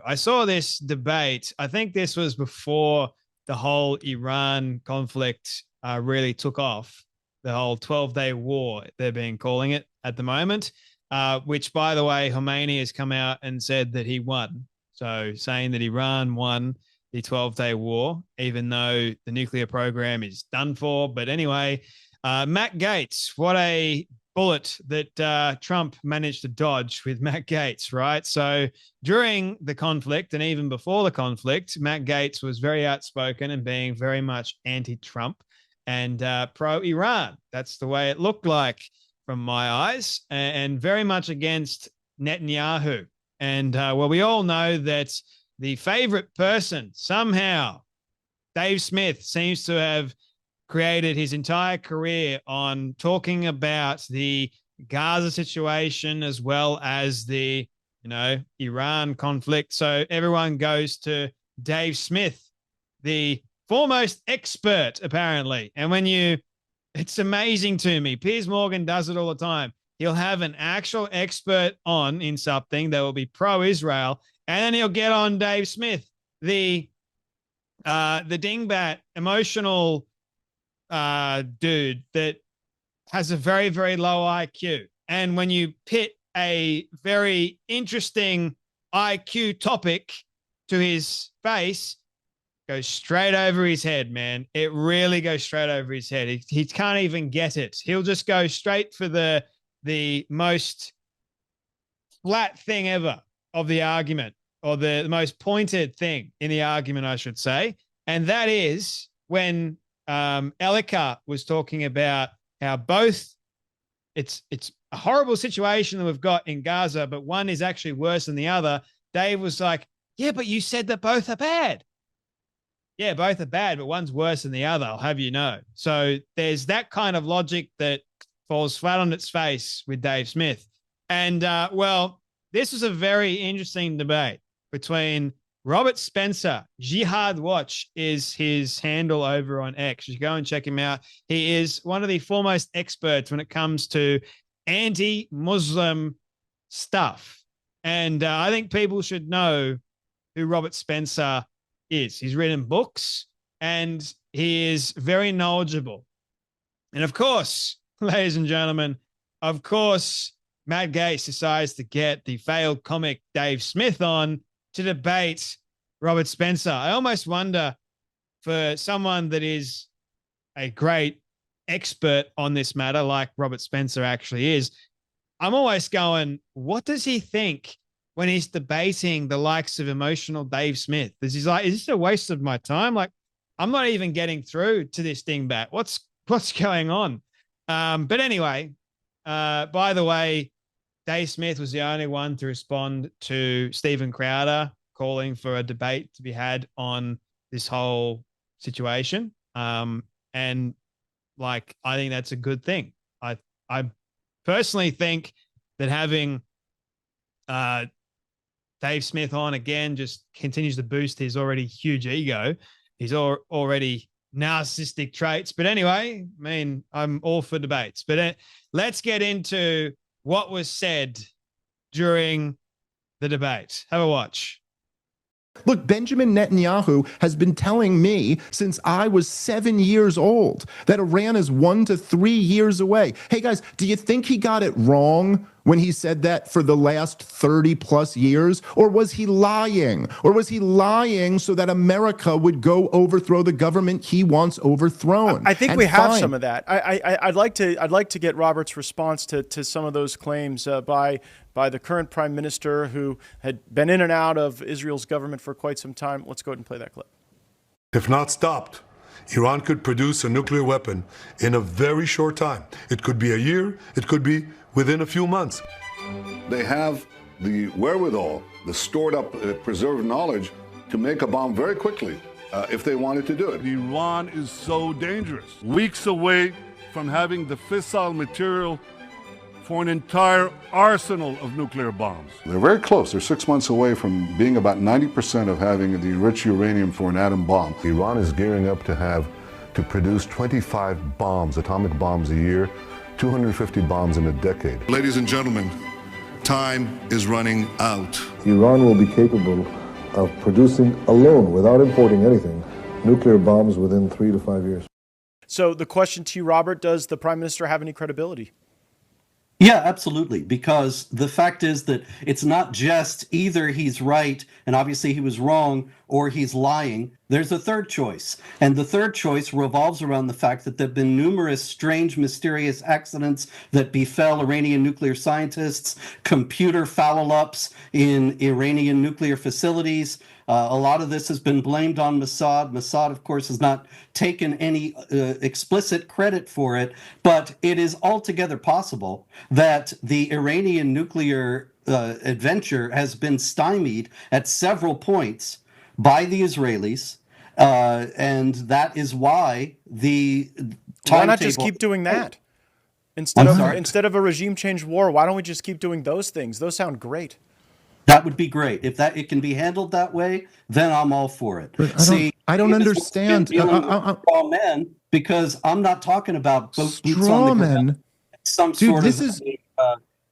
I saw this debate. I think this was before the whole Iran conflict really took off, the whole 12-day war, they're being calling it at the moment, which, by the way, Khomeini has come out and said that he won. So saying that Iran won the 12-day war, even though the nuclear program is done for. But anyway, Matt Gaetz, what a bullet that Trump managed to dodge with Matt Gaetz, right? So during the conflict and even before the conflict, Matt Gaetz was very outspoken and being very much anti-Trump and pro-Iran. That's the way it looked like from my eyes, and very much against Netanyahu. And well, we all know that the favorite person somehow, Dave Smith, seems to have created his entire career on talking about the Gaza situation as well as the, Iran conflict. So everyone goes to Dave Smith, the foremost expert, apparently. And it's amazing to me. Piers Morgan does it all the time. He'll have an actual expert on in something that will be pro-Israel, and then he'll get on Dave Smith, the dingbat, emotional dude that has a very, very low IQ. And when you pit a very interesting IQ topic to his face, goes straight over his head, man. It really goes straight over his head. He can't even get it. He'll just go straight for the most flat thing ever of the argument, or the most pointed thing in the argument, I should say. And that is when Elika was talking about how both it's a horrible situation that we've got in Gaza, but one is actually worse than the other. Dave was like, yeah, but you said that both are bad. Yeah, both are bad, but one's worse than the other, I'll have you know. So there's that kind of logic that falls flat on its face with Dave Smith. And, well, this was a very interesting debate between Robert Spencer. Jihad Watch is his handle over on X. You go and check him out. He is one of the foremost experts when it comes to anti-Muslim stuff. And I think people should know who Robert Spencer is. He's written books and he is very knowledgeable. And of course, ladies and gentlemen, of course, Matt Gaetz decides to get the failed comic Dave Smith on to debate Robert Spencer. I almost wonder, for someone that is a great expert on this matter, like Robert Spencer actually is, I'm always going, what does he think when he's debating the likes of emotional Dave Smith? He's like, is this a waste of my time? Like, I'm not even getting through to this dingbat. What's going on? But anyway, by the way, Dave Smith was the only one to respond to Stephen Crowder calling for a debate to be had on this whole situation. And like, I think that's a good thing. I personally think that having Dave Smith on again just continues to boost his already huge ego. He's already narcissistic traits. But anyway, I mean, I'm all for debates. But let's get into what was said during the debate. Have a watch. Look, Benjamin Netanyahu has been telling me since I was 7 years old that Iran is 1 to 3 years away. Hey, guys, do you think he got it wrong when he said that for the last 30 plus years? Or was he lying? Or was he lying so that America would go overthrow the government he wants overthrown? I think we have some of that. I'd like to get Robert's response to some of those claims by the current prime minister, who had been in and out of Israel's government for quite some time. Let's go ahead and play that clip. If not stopped, Iran could produce a nuclear weapon in a very short time. It could be a year. It could be within a few months. They have the wherewithal, the stored up, preserved knowledge to make a bomb very quickly if they wanted to do it. Iran is so dangerous. Weeks away from having the fissile material for an entire arsenal of nuclear bombs. They're very close. They're 6 months away from being about 90% of having the enriched uranium for an atom bomb. Iran is gearing up to produce 25 bombs, atomic bombs a year, 250 bombs in a decade. Ladies and gentlemen, time is running out. Iran will be capable of producing alone, without importing anything, nuclear bombs within 3 to 5 years. So the question to you, Robert, does the Prime Minister have any credibility? Yeah, absolutely. Because the fact is that it's not just either he's right and obviously he was wrong, or he's lying. There's a third choice. And the third choice revolves around the fact that there have been numerous strange, mysterious accidents that befell Iranian nuclear scientists, computer foul-ups in Iranian nuclear facilities. A lot of this has been blamed on Mossad. Mossad, of course, has not taken any explicit credit for it, but it is altogether possible that the Iranian nuclear adventure has been stymied at several points by the Israelis, and that is why the Why not just keep doing that? Instead of a regime change war, why don't we just keep doing those things? Those sound great. That would be great. If that it can be handled that way, then I'm all for it. I don't understand. Straw men, because I'm not talking about straw men. Some Dude, sort this of. is.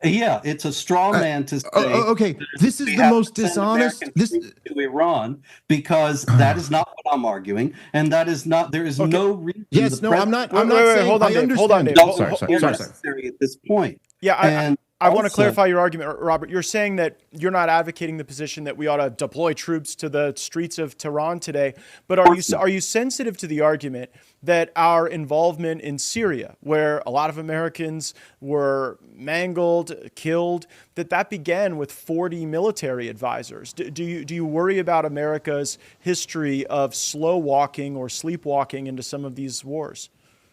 Yeah, it's a straw man to say. Okay, this is the most dishonest. This to Iran, because that is not what I'm arguing, and that is not. There is no reason. Yes, no, I'm not. I'm not saying. Hold on, I Dave. understand. Hold on, Dave. No, sorry. Necessary at this point. Yeah, I want to clarify your argument, Robert. You're saying that you're not advocating the position that we ought to deploy troops to the streets of Tehran today, but are you sensitive to the argument that our involvement in Syria, where a lot of Americans were mangled, killed, that began with 40 military advisors? Do you worry about America's history of slow walking or sleepwalking into some of these wars?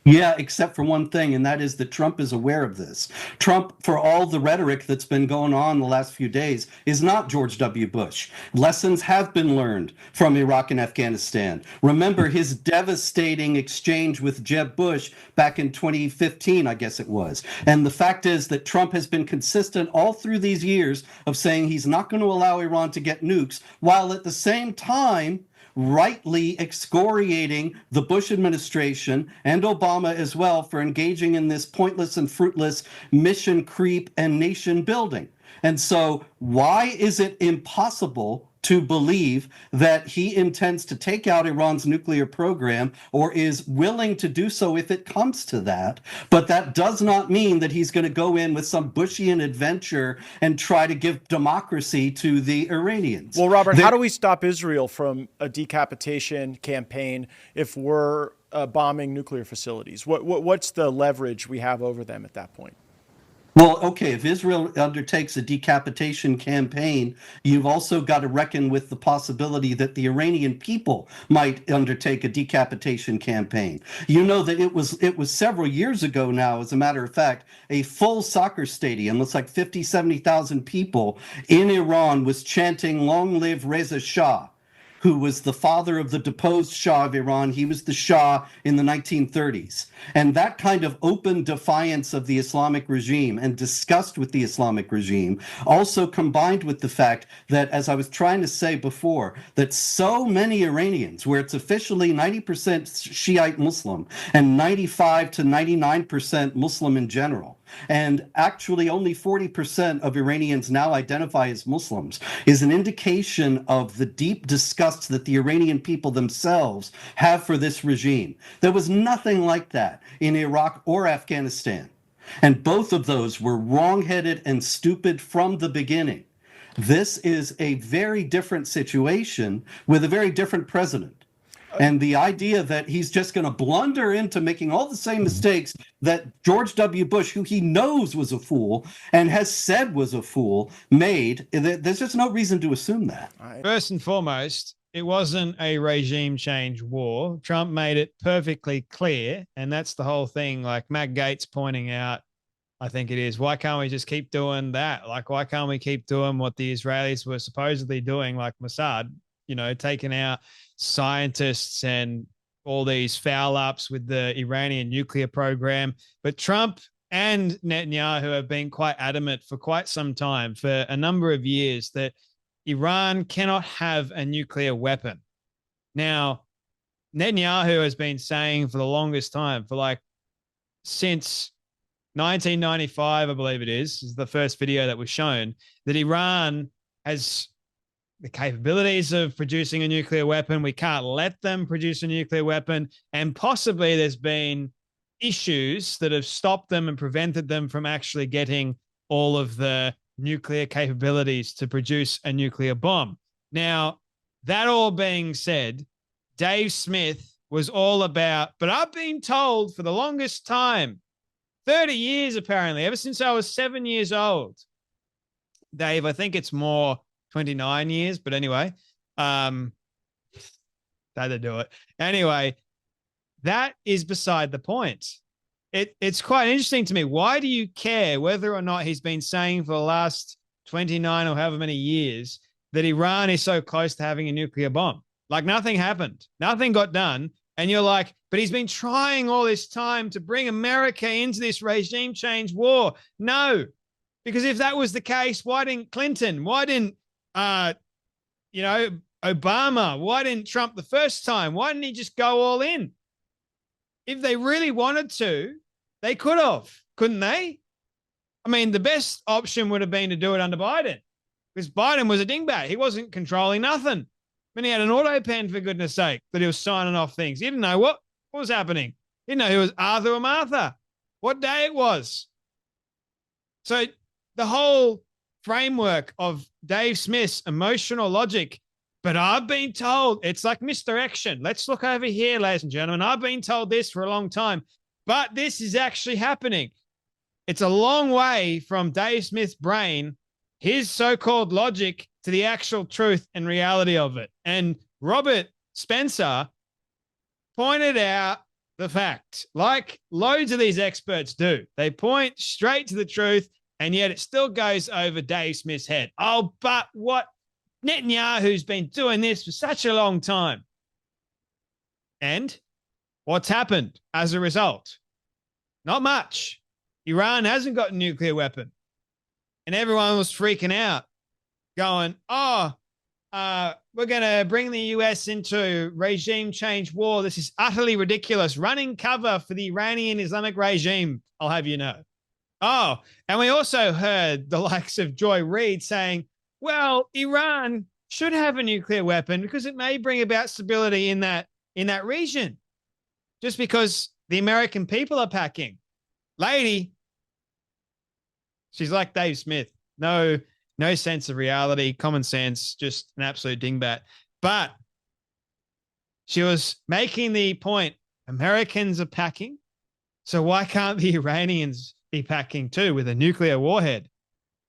Yeah, except for one thing, and that is that Trump is aware of this. Trump, for all the rhetoric that's been going on the last few days, is not George W. Bush. Lessons have been learned from Iraq and Afghanistan. Remember his devastating exchange with Jeb Bush back in 2015, I guess it was. And the fact is that Trump has been consistent all through these years of saying he's not going to allow Iran to get nukes, while at the same time rightly excoriating the Bush administration and Obama as well for engaging in this pointless and fruitless mission creep and nation building. And so why is it impossible to believe that he intends to take out Iran's nuclear program, or is willing to do so if it comes to that? But that does not mean that he's going to go in with some Bushian adventure and try to give democracy to the Iranians. Well, Robert, how do we stop Israel from a decapitation campaign if we're bombing nuclear facilities? What's the leverage we have over them at that point? Well, okay, if Israel undertakes a decapitation campaign, you've also got to reckon with the possibility that the Iranian people might undertake a decapitation campaign. You know that it was several years ago now, as a matter of fact, a full soccer stadium, it's like 50, 70,000 people in Iran was chanting, "Long live Reza Shah," who was the father of the deposed Shah of Iran. He was the Shah in the 1930s. And that kind of open defiance of the Islamic regime and disgust with the Islamic regime also combined with the fact that, as I was trying to say before, that so many Iranians, where it's officially 90% Shiite Muslim and 95 to 99% Muslim in general, and actually only 40% of Iranians now identify as Muslims, is an indication of the deep disgust that the Iranian people themselves have for this regime. There was nothing like that in Iraq or Afghanistan. And both of those were wrong-headed and stupid from the beginning. This is a very different situation with a very different president. And the idea that he's just going to blunder into making all the same mistakes that George W. Bush, who he knows was a fool and has said was a fool, made, there's just no reason to assume that. First and foremost, it wasn't a regime change war. Trump made it perfectly clear, and that's the whole thing. Like Matt Gaetz pointing out, I think it is, why can't we just keep doing that? Like, why can't we keep doing what the Israelis were supposedly doing, like Mossad, taking out scientists and all these foul ups with the Iranian nuclear program? But Trump and Netanyahu have been quite adamant for quite some time, for a number of years, that Iran cannot have a nuclear weapon. Now, Netanyahu has been saying for the longest time, since 1995, I believe it is the first video that was shown, that Iran has the capabilities of producing a nuclear weapon. We can't let them produce a nuclear weapon. And possibly there's been issues that have stopped them and prevented them from actually getting all of the nuclear capabilities to produce a nuclear bomb. Now, that all being said, Dave Smith was all about, but I've been told for the longest time, 30 years apparently, ever since I was 7 years old. Dave, I think it's more 29 years, but anyway, had to do it. Anyway, that is beside the point. It's quite interesting to me. Why do you care whether or not he's been saying for the last 29 or however many years that Iran is so close to having a nuclear bomb? Like nothing happened. Nothing got done. And you're like, but he's been trying all this time to bring America into this regime change war. No, because if that was the case, why didn't Clinton? Why didn't, Obama? Why didn't Trump the first time? Why didn't he just go all in? If they really wanted to, they could have, couldn't they? I mean, the best option would have been to do it under Biden, because Biden was a dingbat. He wasn't controlling nothing. I mean, he had an auto pen, for goodness sake, that he was signing off things. He didn't know what was happening. He didn't know who was Arthur or Martha, what day it was. So the whole framework of Dave Smith's emotional logic, but I've been told, it's like misdirection. Let's look over here, ladies and gentlemen. I've been told this for a long time, but this is actually happening. It's a long way from Dave Smith's brain, his so-called logic, to the actual truth and reality of it. And Robert Spencer pointed out the fact, like loads of these experts do. They point straight to the truth, and yet it still goes over Dave Smith's head. Oh, but what? Netanyahu's been doing this for such a long time. And what's happened as a result? Not much. Iran hasn't got a nuclear weapon. And everyone was freaking out, going, we're going to bring the US into regime change war. This is utterly ridiculous. Running cover for the Iranian Islamic regime, I'll have you know. Oh, and we also heard the likes of Joy Reid saying, well, Iran should have a nuclear weapon because it may bring about stability in that region, just because the American people are packing. Lady, she's like Dave Smith. No sense of reality, common sense, just an absolute dingbat. But she was making the point, Americans are packing, so why can't the Iranians be packing too with a nuclear warhead?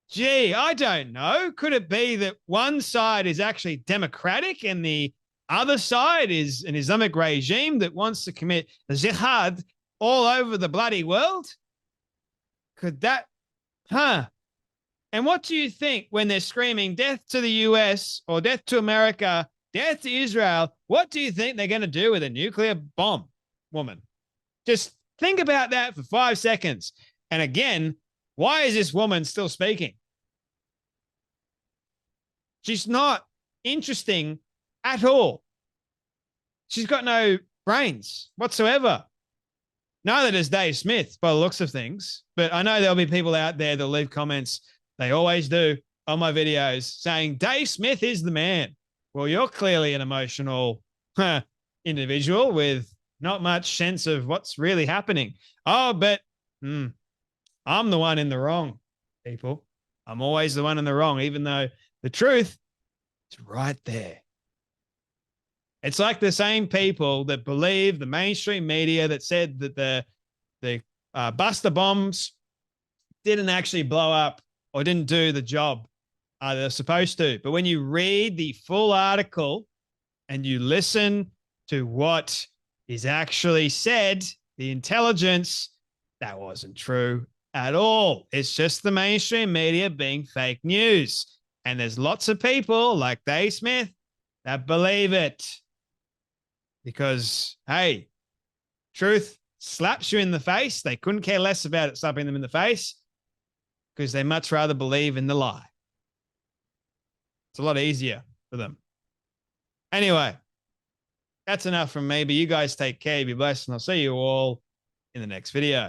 Gee, I don't know. Could it be that one side is actually democratic and the other side is an Islamic regime that wants to commit jihad all over the bloody world? Could that, And what do you think when they're screaming death to the US or death to America, death to Israel? What do you think they're going to do with a nuclear bomb, woman? Just think about that for 5 seconds. And again, why is this woman still speaking? She's not interesting at all. She's got no brains whatsoever. Neither does Dave Smith, by the looks of things. But I know there'll be people out there that leave comments, they always do, on my videos saying, Dave Smith is the man. Well, you're clearly an emotional individual with not much sense of what's really happening. Oh, but I'm the one in the wrong, people. I'm always the one in the wrong, even though the truth is right there. It's like the same people that believe the mainstream media that said that the Buster bombs didn't actually blow up or didn't do the job they're supposed to. But when you read the full article and you listen to what is actually said, the intelligence, that wasn't true at all. It's just the mainstream media being fake news. And there's lots of people like Dave Smith that believe it. Because, hey, truth slaps you in the face. They couldn't care less about it slapping them in the face because they much rather believe in the lie. It's a lot easier for them. Anyway, that's enough from me, but you guys take care, be blessed, and I'll see you all in the next video.